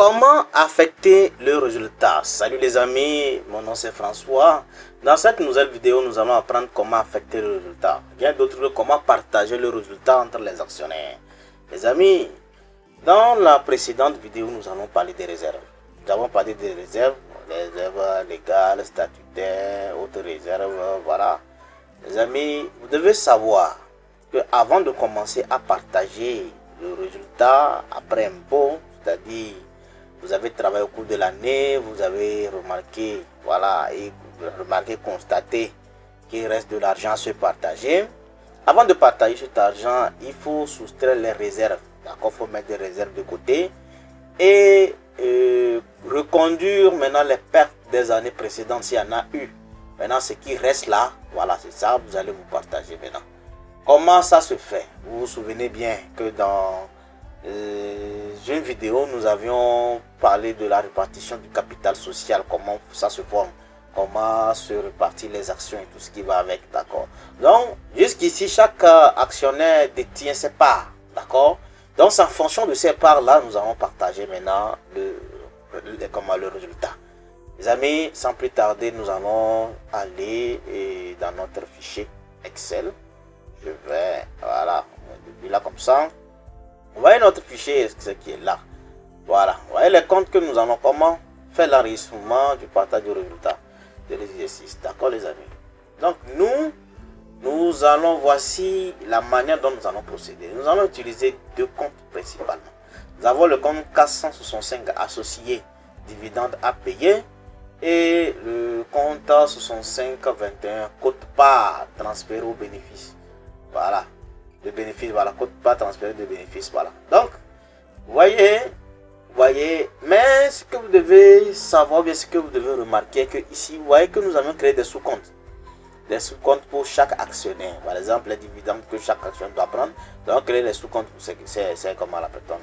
Comment affecter le résultat? Salut les amis, mon nom c'est François. Dans cette nouvelle vidéo, nous allons apprendre comment affecter le résultat. Bien d'autres, comment partager le résultat entre les actionnaires. Les amis, dans la précédente vidéo, nous allons parler des réserves. Nous avons parlé des réserves, les réserves légales, statutaires, autres réserves, voilà. Les amis, vous devez savoir que avant de commencer à partager le résultat après impôt, c'est-à-dire vous avez travaillé au cours de l'année, vous avez remarqué, voilà, et remarqué, constaté qu'il reste de l'argent à se partager. Avant de partager cet argent, il faut soustraire les réserves. D'accord, il faut mettre des réserves de côté et reconduire maintenant les pertes des années précédentes s'il y en a eu. Maintenant, ce qui reste là, voilà, c'est ça, vous allez vous partager maintenant. Comment ça se fait? Vous vous souvenez bien que dans une vidéo, nous avions parlé de la répartition du capital social, comment ça se forme, comment se répartir les actions et tout ce qui va avec, d'accord. Donc, jusqu'ici, chaque actionnaire détient ses parts, d'accord. Donc, en fonction de ces parts-là, nous allons partager maintenant le résultat. Les amis, sans plus tarder, nous allons aller dans notre fichier Excel. Je vais, voilà, depuis là comme ça. Vous voyez notre fichier, ce qui est là. Voilà, vous voyez les comptes que nous allons comment faire l'enregistrement du partage du résultat de l'exercice. D'accord les amis. Donc nous allons, voici la manière dont nous allons procéder. Nous allons utiliser deux comptes principalement. Nous avons le compte 465 associé dividende à payer et le compte 6521 quote-part transféré au bénéfice. Voilà. De bénéfices, voilà, coûte pas transféré de bénéfices, voilà. Donc, vous voyez, mais ce que vous devez savoir, bien ce que vous devez remarquer, que ici, vous voyez que nous avons créé des sous-comptes. Des sous-comptes pour chaque actionnaire. Par exemple, les dividendes que chaque actionnaire doit prendre. Donc, créer les sous-comptes pour c'est comment l'appelle-t-on,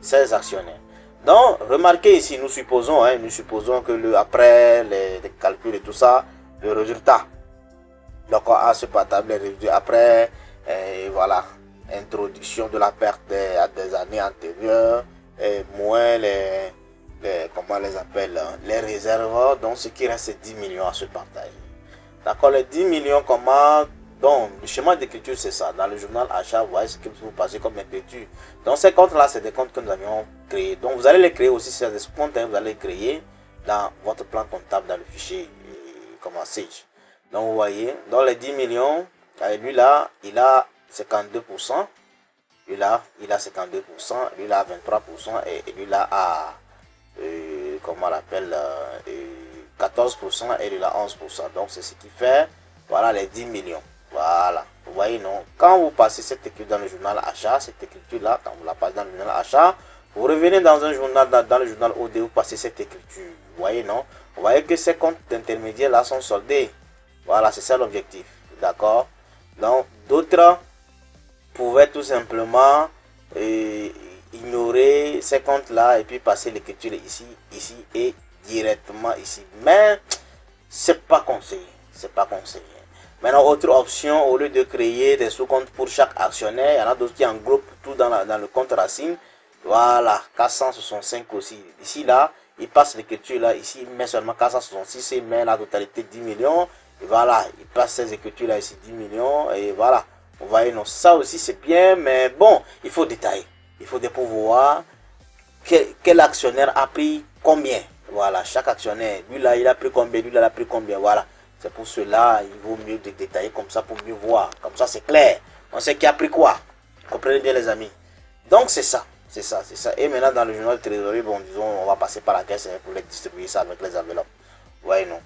ces actionnaires. Donc, remarquez ici, nous supposons que après les calculs et tout ça, le résultat. Donc, à ce partage, les résultats après. Et voilà, introduction de la perte des années antérieures et moins comment les appelle, les réserves. Donc ce qui reste c'est 10 millions à se partager. D'accord, les 10 millions comment? Donc le schéma d'écriture c'est ça. Dans le journal achat, vous voyez ce que vous passez comme écriture. Donc ces comptes là c'est des comptes que nous avions créés. Donc vous allez les créer aussi, c'est des comptes vous allez les créer dans votre plan comptable dans le fichier comment Sage. Donc vous voyez, dans les 10 millions. Et lui là, il a 52%, lui là, il a 52%, lui là 23% et lui là a, comment on l'appelle, 14% et lui là 11%. Donc c'est ce qui fait, voilà les 10 millions. Voilà, vous voyez non, quand vous passez cette écriture dans le journal achat, cette écriture là, quand vous la passez dans le journal achat, vous revenez dans un journal, dans le journal OD, vous passez cette écriture. Vous voyez non, vous voyez que ces comptes intermédiaires là sont soldés. Voilà, c'est ça l'objectif, d'accord. Donc, d'autres pouvaient tout simplement ignorer ces comptes-là et puis passer l'écriture ici et directement ici. Mais, c'est pas conseillé. C'est pas conseillé. Maintenant, autre option, au lieu de créer des sous-comptes pour chaque actionnaire, il y en a d'autres qui englobent tout dans le compte racine. Voilà, 465 aussi. Ici, là, il passe l'écriture là, ici, il met seulement 466, il met la totalité de 10 millions. Et voilà, il passe ces écritures là ici 10 millions et voilà, vous voyez, non, ça aussi c'est bien, mais bon, il faut détailler, il faut pouvoir quel actionnaire a pris combien, voilà, chaque actionnaire, lui là il a pris combien, lui là il a pris combien, voilà, c'est pour cela il vaut mieux de détailler comme ça pour mieux voir, comme ça c'est clair, on sait qui a pris quoi, comprenez bien les amis, donc c'est ça, et maintenant dans le journal de trésorerie, bon disons, on va passer par la caisse pour les distribuer ça avec les enveloppes, vous voyez non,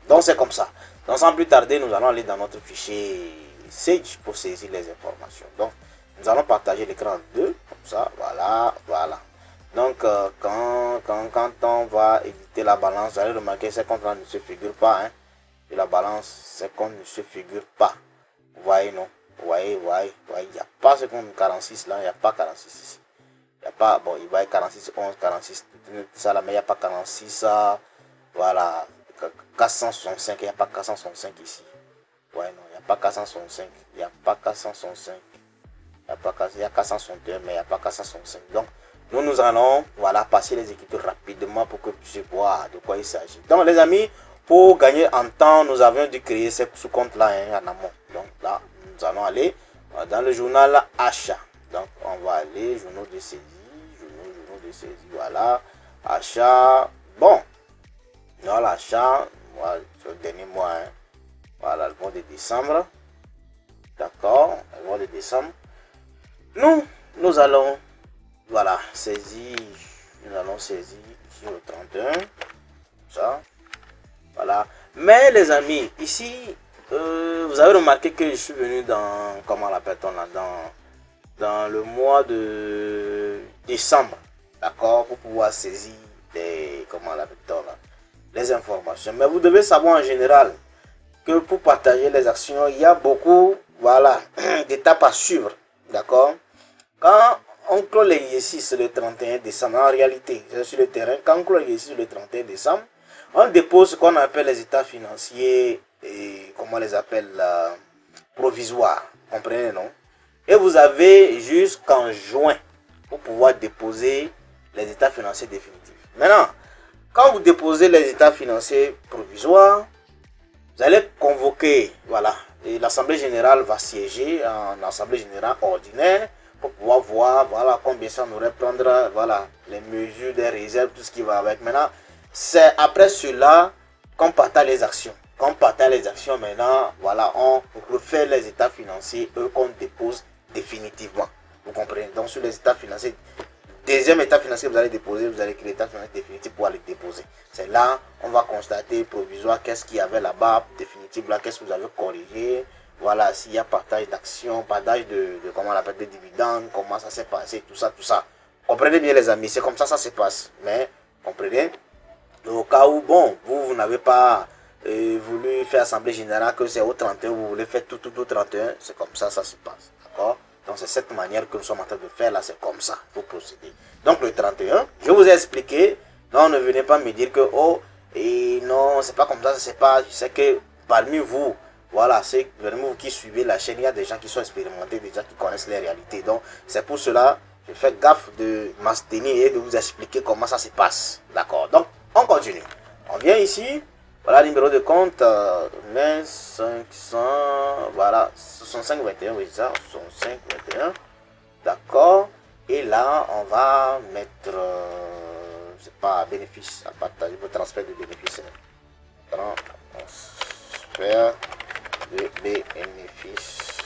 donc c'est comme ça. Donc sans plus tarder, nous allons aller dans notre fichier Sage pour saisir les informations. Donc nous allons partager l'écran en deux, comme ça, voilà. Donc quand on va éditer la balance, vous allez remarquer que ces comptes-là ne se figurent pas. Hein. Et la balance, ces comptes ne se figurent pas. Vous voyez, non? Vous voyez, il n'y a pas ce compte 46 là, il n'y a pas 46 ici. Il n'y a pas, bon, il va être 46, 11, 46, tout ça là, mais il n'y a pas 46, voilà. 465, il n'y a pas 465 ici. Ouais, non, il n'y a pas 465. Il n'y a pas 465. Il y a 461, mais il n'y a pas 465. Donc, nous allons voilà, passer les écritures rapidement pour que vous puissiez voir de quoi il s'agit. Donc les amis, pour gagner en temps, nous avions dû créer ce compte-là en amont. Donc là, nous allons aller dans le journal achat. Donc on va aller, journaux de saisie, journaux de saisie, voilà, achat, bon, dans l'achat, voilà, le dernier mois, hein. Voilà, le mois de décembre, d'accord, le mois de décembre, nous allons, voilà, saisir, nous allons saisir ici au 31, ça, voilà, mais les amis, ici, vous avez remarqué que je suis venu dans, comment l'appelle-t-on là, dans le mois de décembre, d'accord, pour pouvoir saisir des, comment l'appelle-t-on là, les informations. Mais vous devez savoir en général que pour partager les actions, il y a beaucoup, voilà, d'étapes à suivre, d'accord. Quand on clôt l'exercice le 31 décembre, en réalité, c'est sur le terrain, quand on clôt l'exercice le 31 décembre, on dépose ce qu'on appelle les états financiers et comment on les appelle provisoires, comprenez, non? Et vous avez jusqu'en juin pour pouvoir déposer les états financiers définitifs. Maintenant, quand vous déposez les états financiers provisoires, vous allez convoquer, voilà, et l'Assemblée générale va siéger en Assemblée générale ordinaire pour pouvoir voir, voilà, combien ça nous prendre, voilà, les mesures des réserves, tout ce qui va avec. Maintenant, c'est après cela qu'on partage les actions. Quand on partage les actions, maintenant, voilà, on refait les états financiers, eux, qu'on dépose définitivement. Vous comprenez? Donc, sur les états financiers, deuxième état financier, vous allez déposer, vous allez créer l'état financier définitif pour aller déposer. C'est là, on va constater provisoire, qu'est-ce qu'il y avait là-bas, définitif, là, qu'est-ce que vous avez corrigé. Voilà, s'il y a partage d'actions, partage de comment on appelle, de dividendes, comment ça s'est passé, tout ça, tout ça. Comprenez bien les amis, c'est comme ça se passe. Mais, comprenez, au cas où, bon, vous n'avez pas voulu faire assemblée générale, que c'est au 31, vous voulez faire tout au 31, c'est comme ça se passe. D'accord? Donc c'est cette manière que nous sommes en train de faire là, c'est comme ça pour procéder. Donc le 31, je vous ai expliqué, non, ne venez pas me dire que, oh, et non, c'est pas comme ça, c'est pas, je sais que parmi vous, voilà, c'est parmi vous qui suivez la chaîne, il y a des gens qui sont expérimentés, des gens qui connaissent les réalités. Donc c'est pour cela, je fais gaffe de m'abstenir et de vous expliquer comment ça se passe. D'accord? Donc on continue. On vient ici. Voilà, numéro de compte, 500, voilà, 6521, oui, ça, 6521, d'accord. Et là, on va mettre, c'est pas bénéfice, à partager, le transfert de bénéfices. Transfert de bénéfices.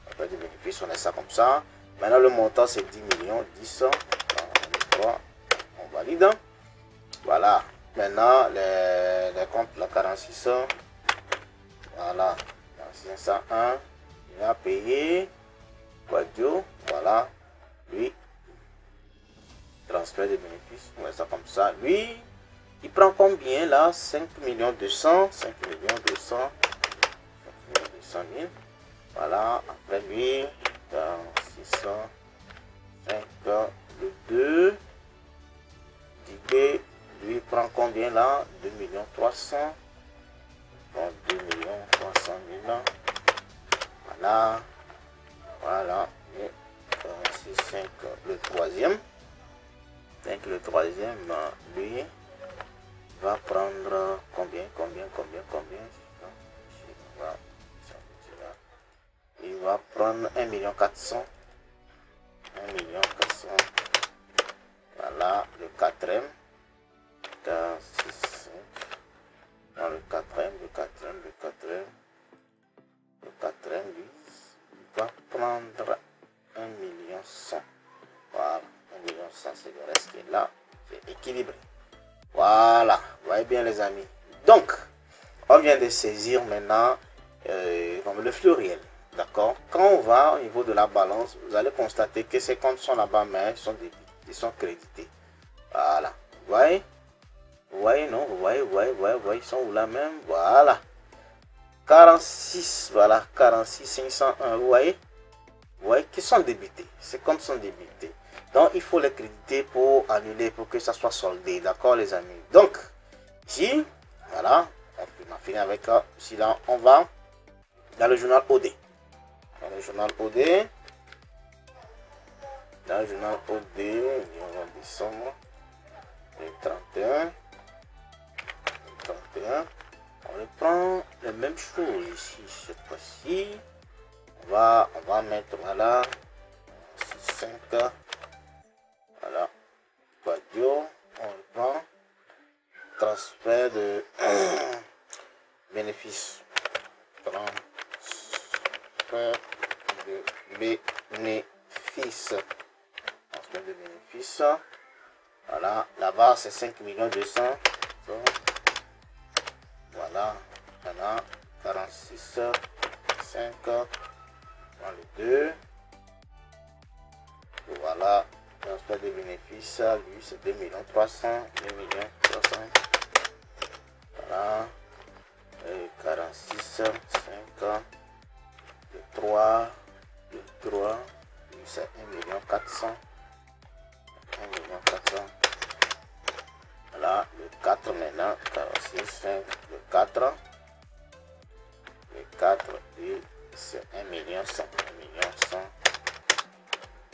Transfert de bénéfices, on a ça comme ça. Maintenant, le montant, c'est 10 millions, 10, 3, on valide. Voilà. Maintenant, les comptes, la 46, voilà, 501, il va payer, Quadio, voilà, lui, transfert de bénéfices, on met ça comme ça, lui, il prend combien là? 5 200 000, voilà, après lui, 605, le 2, Diguet, lui prend combien là? 2 300 000. Bon, 2 300 000. Voilà. Voilà. Et 6, 5, le troisième. 5, le troisième, lui va prendre combien? Il va prendre 1 400 000. 1 400 000. Voilà, le quatrième. 6, dans le quatrième, lui, il va prendre 1 100 000. Voilà, 1 100 000, c'est le reste qui est là, c'est équilibré. Voilà, vous voyez bien les amis. Donc, on vient de saisir maintenant le flux réel. D'accord? Quand on va au niveau de la balance, vous allez constater que ces comptes sont là-bas, mais ils sont crédités. Voilà, vous voyez? Vous voyez, non? Vous voyez, ils sont où là même? Voilà. 46, voilà, 46 501, vous voyez? Vous voyez qu'ils sont débités. Ces comptes sont débités. Donc, il faut les créditer pour annuler, pour que ça soit soldé. D'accord, les amis? Donc, ici, voilà, on a fini avec ça. Ici, là, on va dans le journal OD. Dans le journal OD, Dans le journal OD, on va descendre. Le 31. On reprend les mêmes choses ici. Cette fois-ci, on va mettre voilà 5. Voilà. Radio. On reprend. Transfert de bénéfices. Transfert de bénéfices. Transfert de bénéfices. Voilà. Là-bas, c'est 5 200 000. Voilà. Maintenant, 46, 5. Dans le 2. Voilà. Transfert de bénéfices. Lui, c'est 2 300 000. Voilà. 46, 5, le 3, lui c'est 1 400 000. Voilà, le 4 maintenant, 46, 5, le 4. Le 4, lui c'est 1 100 000.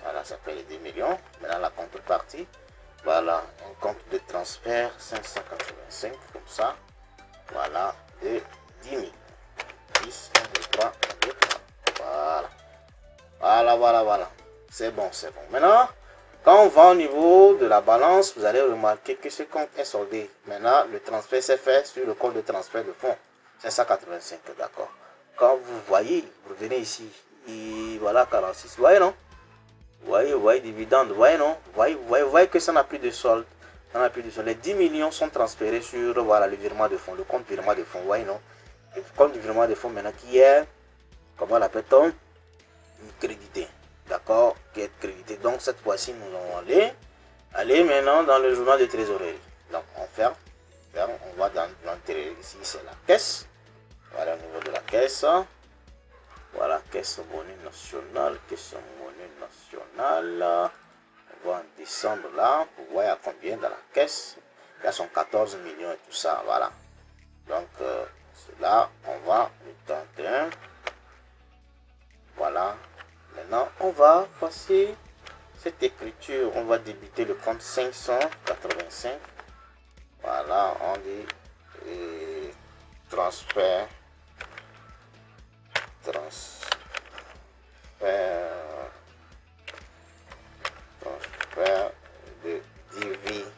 Voilà, ça fait les 2 millions. Maintenant la contrepartie. Voilà, un compte de transfert 585 comme ça. Voilà, de 10 000. 10, 1, 2, 3, 1, 2, 3. Voilà. C'est bon. Maintenant, quand on va au niveau de la balance, vous allez remarquer que ce compte est soldé. Maintenant, le transfert s'est fait sur le compte de transfert de fonds. 585, d'accord. Quand vous voyez, vous revenez ici. Et voilà, 46. Vous voyez, non? Vous voyez, dividende. Vous voyez, non? Vous voyez que ça n'a plus de solde. Les 10 millions sont transférés sur voilà, le virement de fonds, le compte virement de fonds. Vous voyez, non? Le compte du virement de fonds maintenant qui est, comment l'appelle-t-on? Crédité. D'accord? Qui est crédité. Donc cette fois-ci, nous allons aller maintenant dans le journal de trésorerie. Donc on ferme. On va dans le trésorerie. Ici, c'est la caisse. Voilà au niveau de la caisse. Voilà, caisse monnaie nationale. Caisse monnaie nationale. On va en descendre là pour voir à combien dans la caisse. Il y a son 14 millions et tout ça. Voilà. Donc, là, on va le 31. Voilà. Maintenant, on va passer cette écriture. On va débiter le compte 585. Voilà, on dit transfert de dividende.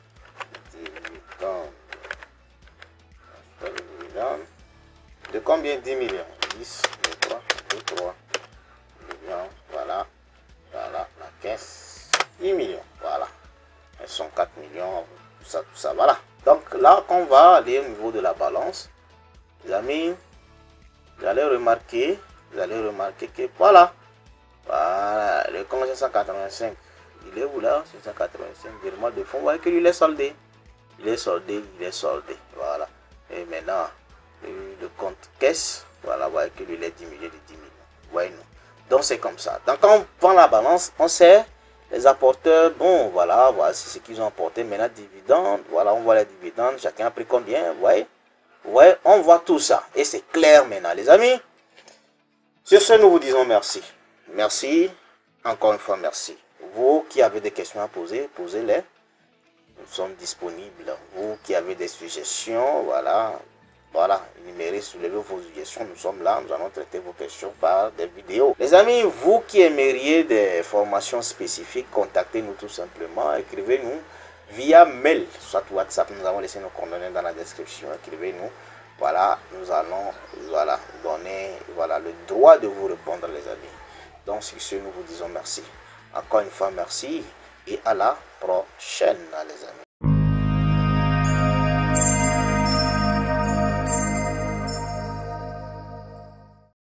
De combien? 10 millions. 10, 2, 3 millions. Voilà, la caisse. 10 millions. Voilà. Elles sont 4 millions. Tout ça. Voilà. Donc là, quand on va aller au niveau de la balance, les amis, vous allez remarquer que voilà, le compte 585, il est où là? 585, virement de fonds, vous voyez qu'il est soldé. Il est soldé. Voilà. Et maintenant, le compte caisse, voilà, vous voyez qu'il est diminué de 10 millions. Vous voyez, non? Donc c'est comme ça. Donc quand on prend la balance, on sait les apporteurs, bon, voilà, voici ce qu'ils ont apporté. Maintenant, dividendes, voilà, on voit les dividendes, chacun a pris combien, vous voyez? Ouais, on voit tout ça. Et c'est clair maintenant, les amis. Sur ce, nous vous disons merci. Merci. Encore une fois, merci. Vous qui avez des questions à poser, posez-les. Nous sommes disponibles. Vous qui avez des suggestions, voilà, énumérez, soulevez vos suggestions. Nous sommes là. Nous allons traiter vos questions par des vidéos. Les amis, vous qui aimeriez des formations spécifiques, contactez-nous tout simplement. Écrivez-nous via mail, soit WhatsApp. Nous avons laissé nos coordonnées dans la description. Écrivez-nous. Voilà, nous allons donner le droit de vous répondre, les amis. Donc, sur ce, nous vous disons merci. Encore une fois, merci et à la prochaine, les amis.